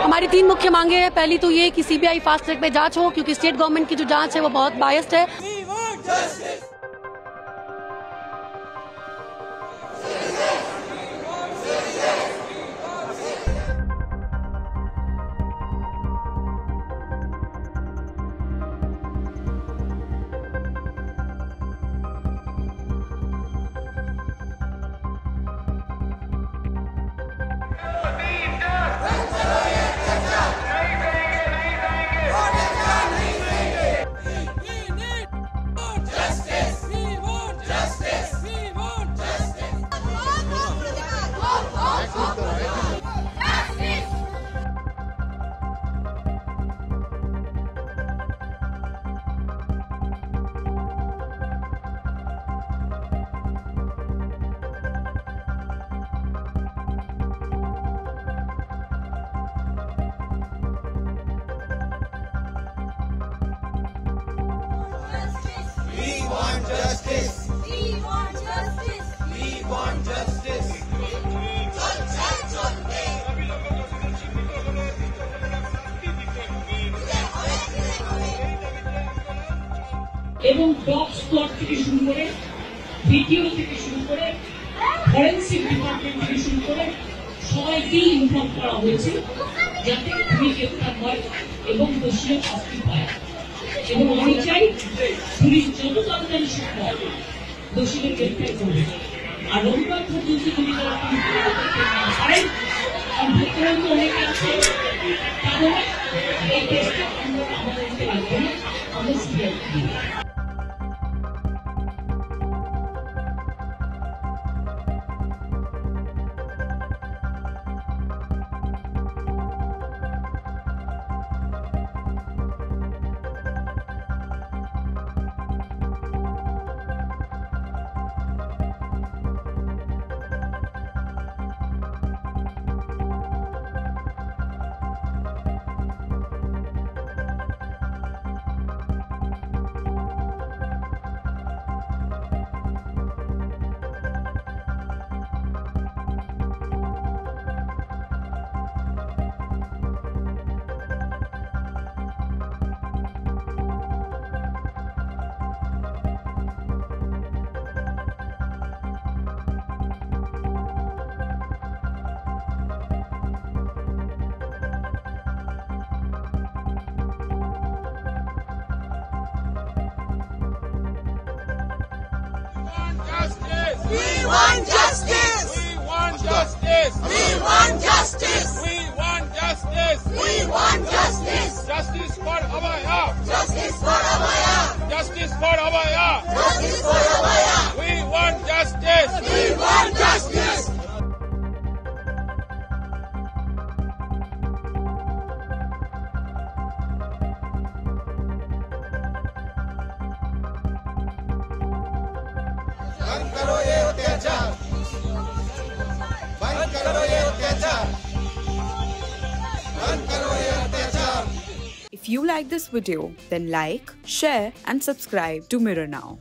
हमारी 3 मुख्य मांगे हैं। पहली तो ये कि सीबीआई फास्ट ट्रैक पे जांच हो, क्योंकि स्टेट गवर्नमेंट की जो जांच है वो बहुत बायस्ड है। We want justice. We want justice. We want justice. এবং ডগ স্কোয়াড থেকে শুরু করে ভিডিও থেকে শুরু করে ফরেন্সিক ডিপার্টমেন্ট থেকে শুরু করে সবাইকেই ইনফর্ম করা হয়েছে যাতে খুবই গ্রেপ্তার হয় এবং দোষীরা শাস্তি পায়। এবং আমি চাই পুলিশ যত তাড়াতাড়ি সম্ভব দোষীদের গ্রেপ্তার করবে। আর রবিবার পর্যন্ত যদি তারা পারেন, ভুক্তভোগী অনেকে আছে, তাহলে এই কেসটা আমরা আমাদেরকে রাখবো না, আমরা সিরিয়াল দিব। We want justice. We want justice. We want justice. We want justice. We want justice. Justice for Abaya. Justice for Abaya. Justice for Abaya. Justice for Abaya. We want justice. We want justice. बंद करो ये अत्याचार, बंद करो ये अत्याचार, बंद करो ये अत्याचार। If you like this video, then like, share and subscribe to Mirror Now.